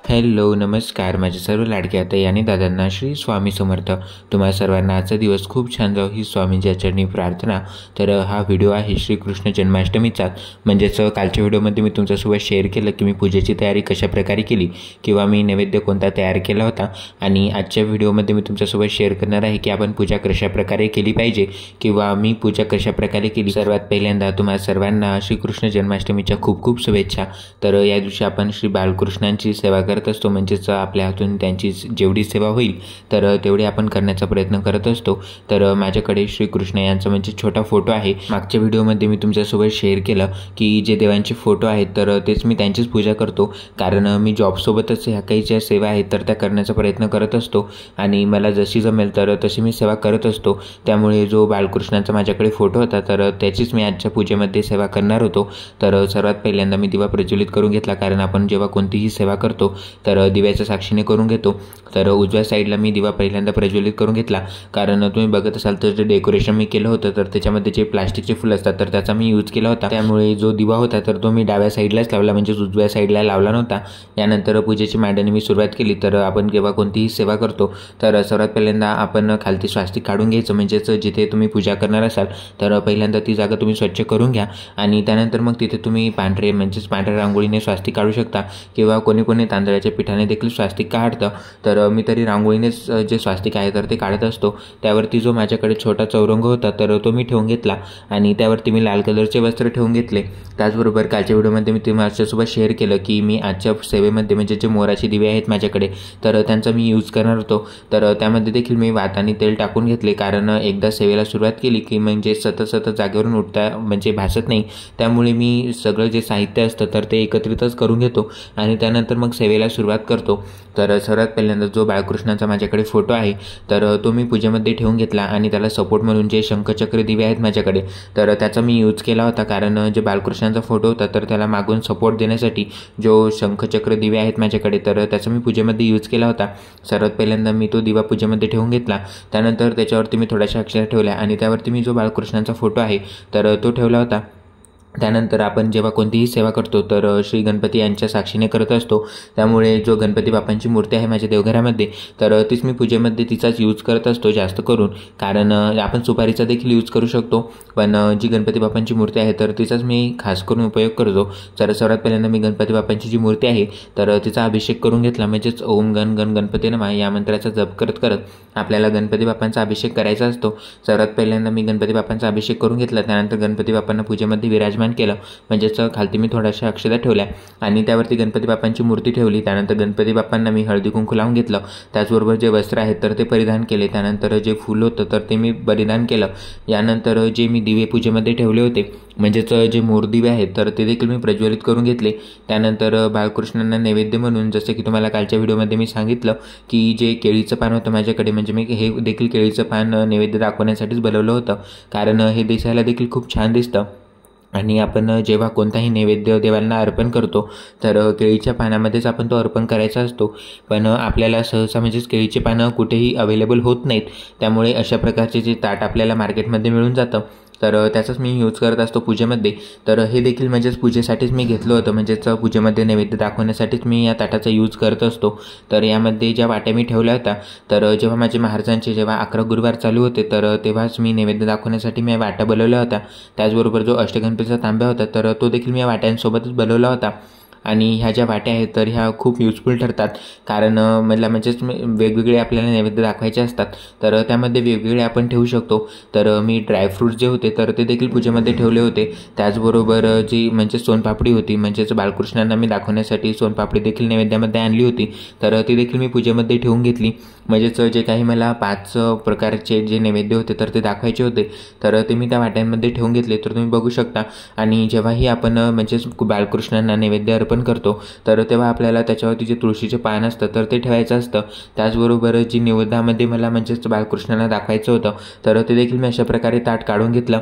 Hello नमस्कार माझ्या सर्व लाडक्या ताई आणि दादांना श्री स्वामी समर्थ। तुम्हा सर्वांना आजचा दिवस खूप छान जाओ ही स्वामींच्या चरणी प्रार्थना। तर हा व्हिडिओ आहे श्रीकृष्ण जन्माष्टमीचा, म्हणजेच कालच्या व्हिडिओमध्ये मी तुमच्यासोबत शेअर केलं की मी पूजेची तयारी कशा प्रकारे केली किंवा मी नैवेद्य कोणता तयार केला होता। आणि आजच्या व्हिडिओमध्ये मी तुमच्यासोबत शेअर करणार आहे की आपण पूजा कशा प्रकारे केली पाहिजे किंवा मी पूजा कशा प्रकारे केली। सर्वात पहिल्यांदा तुम्हा सर्वांना श्रीकृष्ण जन्माष्टमीच्या खूप खूप शुभेच्छा। तर या दिवशी आपण श्री बालकृष्णांची सेवा करत असतो, म्हणजेच आपल्या हातून त्यांची जेवढी सेवा होईल तर तेवढी आपण करण्याचा प्रयत्न करत असतो। तर माझ्याकडे श्रीकृष्ण यांचा म्हणजे छोटा फोटो आहे। मागच्या व्हिडिओमध्ये मी तुमच्यासोबत शेअर केलं की जे देवांचे फोटो आहेत तर तेच मी त्यांचीच पूजा करतो, कारण मी जॉबसोबतच ह्या काही ज्या सेवा आहेत तर त्या करण्याचा प्रयत्न करत असतो आणि मला जशी जमेल तर तशी मी सेवा करत असतो। त्यामुळे जो बालकृष्णांचा माझ्याकडे फोटो होता तर त्याचीच मी आजच्या पूजेमध्ये सेवा करणार होतो। तर सर्वात पहिल्यांदा मी दिवा प्रज्वलित करून घेतला, कारण आपण जेव्हा कोणतीही सेवा करतो तर दिव्याच्या साक्षीने करून घेतो। तर उजव्या साईडला मी दिवा पहिल्यांदा प्रज्वलित करून घेतला, कारण तुम्ही बघत असाल तर जे डेकोरेशन मी केलं होतं तर त्याच्यामध्ये जे प्लास्टिकचे फुलं असतात तर त्याचा मी यूज केला होता। त्यामुळे जो दिवा होता तर तो मी डाव्या साईडलाच लावला, म्हणजे उजव्या साईडला लावला नव्हता। यानंतर पूजेची मांडणी मी सुरुवात केली। तर आपण जेव्हा कोणतीही सेवा करतो तर सर्वात पहिल्यांदा आपण खालती स्वास्तिक काढून घ्यायचं, म्हणजेच जिथे तुम्ही पूजा करणार असाल तर पहिल्यांदा ती जागा तुम्ही स्वच्छ करून घ्या आणि त्यानंतर मग तिथे तुम्ही पांढऱ्या रांगोळीने स्वास्तिक काढू शकता किंवा कोणी तांदळाच्या पिठाने देखील स्वास्तिक काढतं। तर मी तरी रांगोळीनेच जे स्वास्तिक आहे तर ते काढत असतो। त्यावरती जो माझ्याकडे छोटा चौरंग होता तर तो मी ठेवून घेतला आणि त्यावरती मी लाल कलरचे वस्त्र ठेवून घेतले। त्याचबरोबर कालच्या व्हिडिओमध्ये मी तुमच्यासोबत शेअर केलं की मी आजच्या सेवेमध्ये म्हणजे जे मोराचे दिवे आहेत माझ्याकडे तर त्यांचा मी यूज करणार होतो। तर त्यामध्ये देखील मी वात आणि तेल टाकून घेतले, कारण एकदा सेवेला सुरुवात केली की म्हणजे सतत जागेवरून उठता म्हणजे भासत नाही। त्यामुळे मी सगळं जे साहित्य असतं तर ते एकत्रितच करून घेतो आणि त्यानंतर मग सेवेला सुरुवात करतो। तर सर्वात पहिल्यांदा जो बाळकृष्णाचा माझ्याकडे फोटो आहे तर तो मी पूजेमध्ये ठेवून घेतला आणि त्याला सपोर्ट म्हणून जे शंखचक्र दिवे आहेत माझ्याकडे तर त्याचा मी यूज केला होता, कारण जे बाळकृष्णाचा फोटो होता तर त्याला मागून सपोर्ट देण्यासाठी जो शंखचक्र दिवे आहेत माझ्याकडे तर त्याचा मी पूजेमध्ये यूज केला होता। सर्वात पहिल्यांदा मी तो दिवा पूजेमध्ये ठेवून घेतला, त्यानंतर त्याच्यावरती मी थोड्याशा अक्षरा ठेवल्या आणि त्यावरती मी जो बाळकृष्णाचा फोटो आहे तर तो ठेवला होता। त्यानंतर आपण जेव्हा कोणतीही सेवा करतो तर श्री गणपती यांच्या साक्षीने करत असतो। त्यामुळे जो गणपती बाप्पांची मूर्ती आहे माझ्या देवघरामध्ये तर तीच मी पूजेमध्ये तिचाच यूज करत असतो जास्त करून, कारण आपण सुपारीचा देखील यूज करू शकतो, पण जी गणपती बाप्पांची मूर्ती आहे तर तिचाच मी खास करून उपयोग करतो। तर सर्वात पहिल्यांदा मी गणपती बाप्पांची जी मूर्ती आहे तर तिचा अभिषेक करून घेतला, म्हणजेच ओम गण गण गणपती नमः या मंत्राचा जप करत करत आपल्याला गणपती बाप्पांचा अभिषेक करायचा असतो। सर्वात पहिल्यांदा मी गणपती बाप्पांचा अभिषेक करून घेतला, त्यानंतर गणपती बाप्पांना पूजेमध्ये विराजमान केलं, म्हणजेच खालती मी थोड्याशा अक्षता ठेवल्या आणि त्यावरती गणपती बाप्पांची मूर्ती ठेवली। त्यानंतर गणपती बाप्पांना मी हळदी कुंकू लावून घेतलं, त्याचबरोबर जे वस्त्र आहेत तर ते परिधान केले, त्यानंतर जे फूल होतं तर ते मी परिधान केलं। यानंतर जे मी दिवे पूजेमध्ये ठेवले होते म्हणजेच जे मोरदिवे आहेत तर ते देखील मी प्रज्वलित करून घेतले। त्यानंतर बाळकृष्णांना नैवेद्य म्हणून जसं की तुम्हाला कालच्या व्हिडिओमध्ये मी सांगितलं की जे केळीचं पान होतं माझ्याकडे, म्हणजे मी हे देखील केळीचं पान नैवेद्य दाखवण्यासाठीच बनवलं होतं, कारण हे दिसायला देखील खूप छान दिसतं आणि आपण जेव्हा कोणताही नैवेद्य देवांना अर्पण करतो तर केळीच्या पानामध्येच आपण तो अर्पण करायचा असतो, पण आपल्याला सहसा म्हणजेच केळीचे पानं कुठेही अवेलेबल होत नाहीत। त्यामुळे अशा प्रकारचे जे ताट आपल्याला मार्केटमध्ये मिळून जातं तर त्याचाच मी यूज करत असतो पूजेमध्ये। तर हे देखील म्हणजेच पूजेसाठीच मी घेतलं होतं, म्हणजेच पूजेमध्ये नैवेद्य दाखवण्यासाठीच मी या ताटाचा यूज करत असतो। तर यामध्ये ज्या वाट्या मी ठेवल्या होत्या तर जेव्हा माझे महाराजांचे जेव्हा 11 गुरुवार चालू होते तर तेव्हाच मी नैवेद्य दाखवण्यासाठी मी वाट्या बनवल्या होत्या। त्याचबरोबर जो अष्टगणपतीचा तांब्या होता तर तो देखील मी या वाट्यांसोबतच बनवला होता। आणि ह्या ज्या वाट्या आहेत तर ह्या खूप युजफुल ठरतात, कारण मला म्हणजेच वेगवेगळे आपल्याला नैवेद्य दाखवायचे असतात तर त्यामध्ये वेगवेगळे आपण ठेवू शकतो। तर मी ड्रायफ्रूट्स जे होते तर ते देखील पूजेमध्ये ठेवले होते, त्याचबरोबर जी म्हणजे सोनपापडी होती, म्हणजेच बाळकृष्णांना मी दाखवण्यासाठी सोनपापडी देखील नैवेद्यामध्ये आणली होती तर ती देखील मी पूजेमध्ये ठेवून घेतली। म्हणजेच जे काही मला 5 प्रकारचे जे नैवेद्य होते तर ते दाखवायचे होते तर ते मी त्या वाट्यांमध्ये ठेवून घेतले, तर तुम्ही बघू शकता। आणि जेव्हाही आपण म्हणजेच बाळकृष्णांना नैवेद्य अर्पण करतो तर तेव्हा आपल्याला त्याच्यावरती जे तुळशीचे पान असतं तर ते ठेवायचं असतं। त्याचबरोबर जी निवेद्यामध्ये मला म्हणजेच बाळकृष्णांना दाखवायचं होतं तर ते देखील मी अशा प्रकारे ताट काढून घेतलं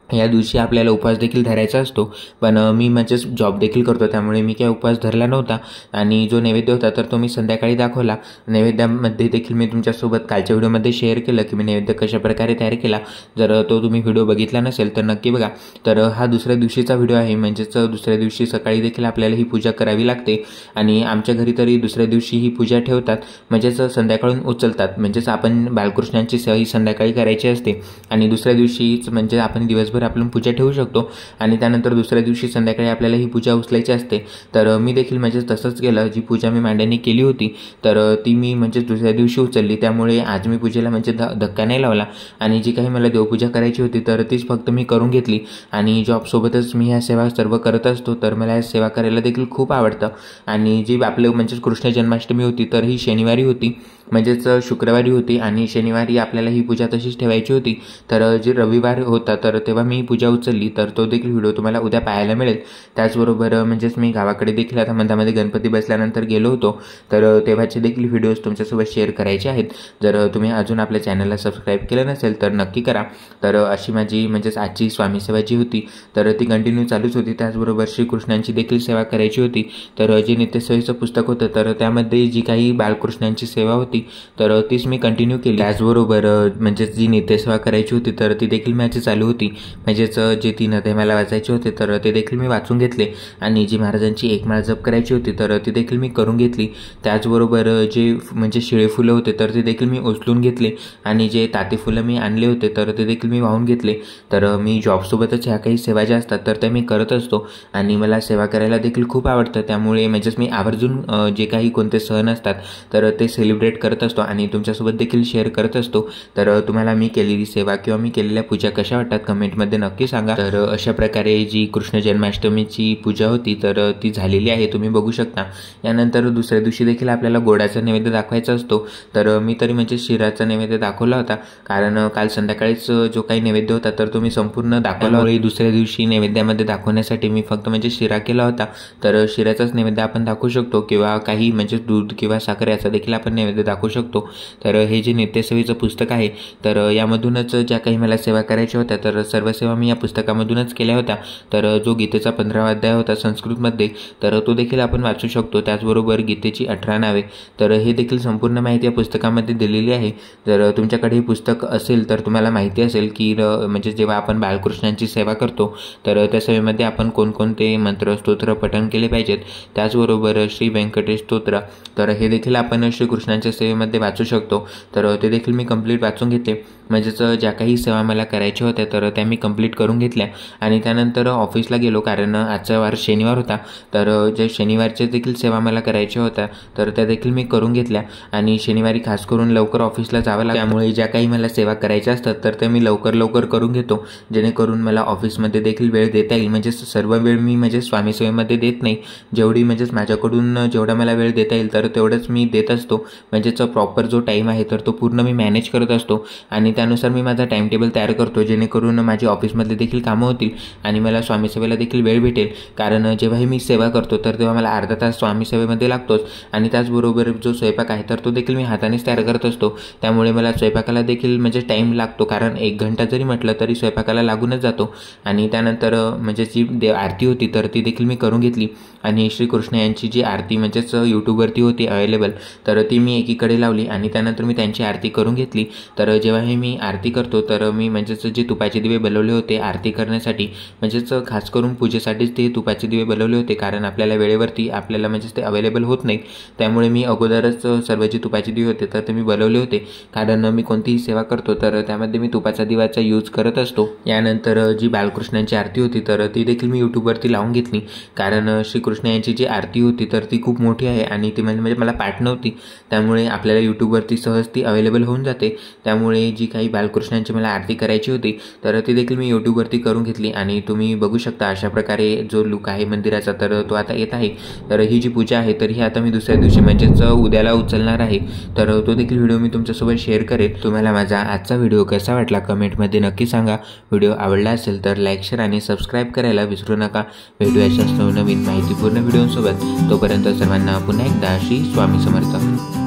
या दिवशी आपल्याला उपवास देखील धरायचा असतो, पण मी म्हणजेच जॉब देखील करतो, त्यामुळे मी काही उपवास धरला नव्हता आणि जो नैवेद्य होता तर तो मी संध्याकाळी दाखवला. नैवेद्यामध्ये देखील मी तुमच्यासोबत कालच्या व्हिडिओमध्ये शेअर केलं की मी नैवेद्य कशाप्रकारे तयार केला. जर तो तुम्ही व्हिडिओ बघितला नसेल तर नक्की बघा. तर हा दुसऱ्या दिवशीचा व्हिडिओ आहे, म्हणजेच दुसऱ्या दिवशी सकाळी देखील आपल्याला ही पूजा करावी लागते आणि आमच्या घरी तरी दुसऱ्या दिवशी ही पूजा ठेवतात, म्हणजेच संध्याकाळून उचलतात. म्हणजेच आपण बालकृष्णांची सेवा ही संध्याकाळी करायची असते आणि दुसऱ्या दिवशीच म्हणजे आपण दिवसभर आपण पूजा ठेवू शकतो आणि त्यानंतर दुसऱ्या दिवशी संध्याकाळी आपल्याला ही पूजा उचलायची असते. तर मी देखील म्हणजे तसंच केलं. जी पूजा मी मांड्यांनी केली होती तर ती मी म्हणजे दुसऱ्या दिवशी उचलली, त्यामुळे आज मी पूजेला म्हणजे धक्का नाही लावला आणि जी काही मला देवपूजा करायची होती तर तीच फक्त मी करून घेतली. आणि जॉबसोबतच मी ह्या सेवा सर्व करत असतो, तर मला या सेवा करायला देखील खूप आवडतं. आणि जी आपलं म्हणजे कृष्ण जन्माष्टमी होती तर ही शनिवारी होती, म्हणजेच शुक्रवारी होती आणि शनिवारी आपल्याला ही पूजा तशीच ठेवायची होती. तर जे रविवार होता तर तेव्हा मी पूजा उचलली, तर तो देखील व्हिडिओ तुम्हाला उद्या पाहायला मिळेल. त्याचबरोबर म्हणजेच मी गावाकडे देखील आता मंदामध्ये गणपती बसल्यानंतर गेलो होतो, तर तेव्हाचे देखील व्हिडिओज तुमच्यासोबत शेअर करायचे आहेत. जर तुम्ही अजून आपल्या चॅनलला सबस्क्राईब केलं नसेल तर नक्की करा. तर अशी माझी म्हणजेच आजची स्वामी सेवा जी होती तर ती कंटिन्यू चालूच होती. त्याचबरोबर श्रीकृष्णांची देखील सेवा करायची होती. तर जे नित्यसेवेचं पुस्तक होतं तर त्यामध्ये जी काही बालकृष्णांची सेवा होती तर तीच मी कंटिन्यू केली. त्याचबरोबर म्हणजेच जी नित्यसेवा करायची होती तर ती देखील माझी चालू होती, म्हणजेच जे 3 अध्याय मला वाचायचे होते तर ते देखील मी वाचून घेतले आणि जी महाराजांची 1 माळ जप करायची होती तर ती देखील मी करून घेतली. त्याचबरोबर जे म्हणजे शिळे फुलं होते तर ते देखील मी उचलून घेतले आणि जे ताती फुलं मी आणले होते तर ते देखील मी वाहून घेतले. तर मी जॉबसोबतच ह्या काही सेवा ज्या असतात तर त्या मी करत असतो आणि मला सेवा करायला देखील खूप आवडतं. त्यामुळे म्हणजेच मी आवर्जून जे काही कोणते सण असतात तर ते सेलिब्रेट करत असतो आणि तुमच्यासोबत देखील शेअर करत असतो. तर तुम्हाला मी केलेली सेवा किंवा मी केलेल्या पूजा कशा वाटतात कमेंटमध्ये नक्की सांगा. तर अशा प्रकारे जी कृष्ण जन्माष्टमीची पूजा होती तर ती झालेली आहे, तुम्ही बघू शकता. यानंतर दुसऱ्या दिवशी देखील आपल्याला गोडाचा नैवेद्य दाखवायचा असतो. तर मी तरी म्हणजे शिराचा नैवेद्य दाखवला होता, कारण काल संध्याकाळीच जो काही नैवेद्य होता तर तो मी संपूर्ण दाखवला होता. दुसऱ्या दिवशी नैवेद्यामध्ये दाखवण्यासाठी मी फक्त म्हणजे शिरा केला होता. तर शिऱ्याचाच नैवेद्य आपण दाखवू शकतो किंवा काही म्हणजे दूध किंवा साखर याचा देखील आपण नैवेद्य दाखवू शकतो. तर हे जे नित्यसेवेचं पुस्तक आहे तर यामधूनच ज्या काही मला सेवा करायच्या होत्या तर सर्व सेवा मी या पुस्तकामधूनच केल्या होत्या. तर जो गीतेचा 15वा अध्याय होता संस्कृतमध्ये तर तो देखील आपण वाचू शकतो. त्याचबरोबर गीतेची 18 नावे तर हे देखील संपूर्ण माहिती या पुस्तकामध्ये दिलेली आहे. जर तुमच्याकडे हे पुस्तक असेल तर तुम्हाला माहिती असेल की म्हणजे जेव्हा आपण बालकृष्णांची सेवा करतो तर त्या सेवेमध्ये आपण कोणकोणते मंत्र स्तोत्र पठण केले पाहिजेत. त्याचबरोबर श्री व्यंकटेश स्तोत्र तर हे देखील आपण श्रीकृष्णांच्या सेवेमध्ये वाचू शकतो. तर ते देखील मी कंप्लीट वाचून घेतले, म्हणजेच ज्या काही सेवा मला करायच्या होत्या तर त्या मी कंप्लीट करून घेतल्या आणि त्यानंतर ऑफिसला गेलो, कारण आजचा वार शनिवार होता. तर जे शनिवारच्या देखील सेवा मला करायच्या होत्या तर त्या देखील मी करून घेतल्या आणि शनिवारी खास करून लवकर ऑफिसला जावं लागतं, त्यामुळे ज्या काही मला सेवा करायच्या असतात तर त्या मी लवकर करून घेतो, जेणेकरून मला ऑफिसमध्ये देखील वेळ देता येईल. म्हणजे सर्व वेळ मी म्हणजे स्वामी सेवेमध्ये देत नाही, जेवढी म्हणजेच माझ्याकडून जेवढा मला वेळ देता येईल तर तेवढंच मी देत असतो. म्हणजेच प्रॉपर जो टाईम आहे तर तो पूर्ण मी मॅनेज करत असतो आणि त्यानुसार मी माझा टाइम टेबल तयार करतो, जेणेकरून माझी ऑफिसमधले देखील कामं होतील आणि मला स्वामी सेवेला देखील वेळ भेटेल. कारण जेव्हाही मी सेवा करतो तर तेव्हा मला अर्धा तास स्वामी सेवेमध्ये लागतोच आणि त्याचबरोबर जो स्वयंपाक आहे तर तो देखील मी हातानेच तयार करत असतो. त्यामुळे मला स्वयंपाकाला देखील म्हणजे टाईम लागतो, कारण 1 घंटा जरी म्हटलं तरी स्वयंपाकाला लागूनच जातो. आणि त्यानंतर म्हणजे जी आरती होती तर ती देखील मी करून घेतली आणि श्रीकृष्ण यांची जी आरती म्हणजेच यूट्यूबवरती होती अवेलेबल तर ती मी एकीकडे लावली आणि त्यानंतर मी त्यांची आरती करून घेतली. तर जेव्हाही मी आरती करतो तर मी म्हणजेच जे तुपाचे दिवे बनवले होते आरती करण्यासाठी, म्हणजेच खास करून पूजेसाठीच ते तुपाचे दिवे बनवले होते, कारण आपल्याला वेळेवरती आपल्याला म्हणजेच ते अवेलेबल होत नाहीत. त्यामुळे मी अगोदरच सर्व जे तुपाचे दिवे होते तर ते मी बनवले होते, कारण मी कोणतीही सेवा करतो तर त्यामध्ये मी तुपाचा दिवाचा यूज करत असतो. यानंतर जी बालकृष्णांची आरती होती तर ती देखील मी यूट्यूबवरती लावून घेतली, कारण श्रीकृष्ण यांची जी आरती होती तर ती खूप मोठी आहे आणि ती म्हणजे मला पाठ नव्हती, त्यामुळे आपल्याला यूट्यूबवरती सहज ती अवेलेबल होऊन जाते. त्यामुळे जी काही बालकृष्णांची मला आरती करायची होती तर ती देखील मी यूट्यूबवरती करून घेतली आणि तुम्ही बघू शकता अशा प्रकारे जो लुक आहे मंदिराचा तर तो आता येत आहे. तर ही जी पूजा आहे तर ही आता मी दुसऱ्या दिवशी म्हणजेच उद्याला उचलणार आहे, तर तो देखील व्हिडिओ मी तुमच्यासोबत शेअर करेन. तुम्हाला माझा आजचा व्हिडिओ कसा वाटला कमेंटमध्ये नक्की सांगा. व्हिडिओ आवडला असेल तर लाईक, शेअर आणि सबस्क्राईब करायला विसरू नका. भेटूया अशाच नवनवीन माहितीपूर्ण व्हिडिओसोबत. तोपर्यंत सर्वांना पुन्हा एकदा श्री स्वामी समर्थ.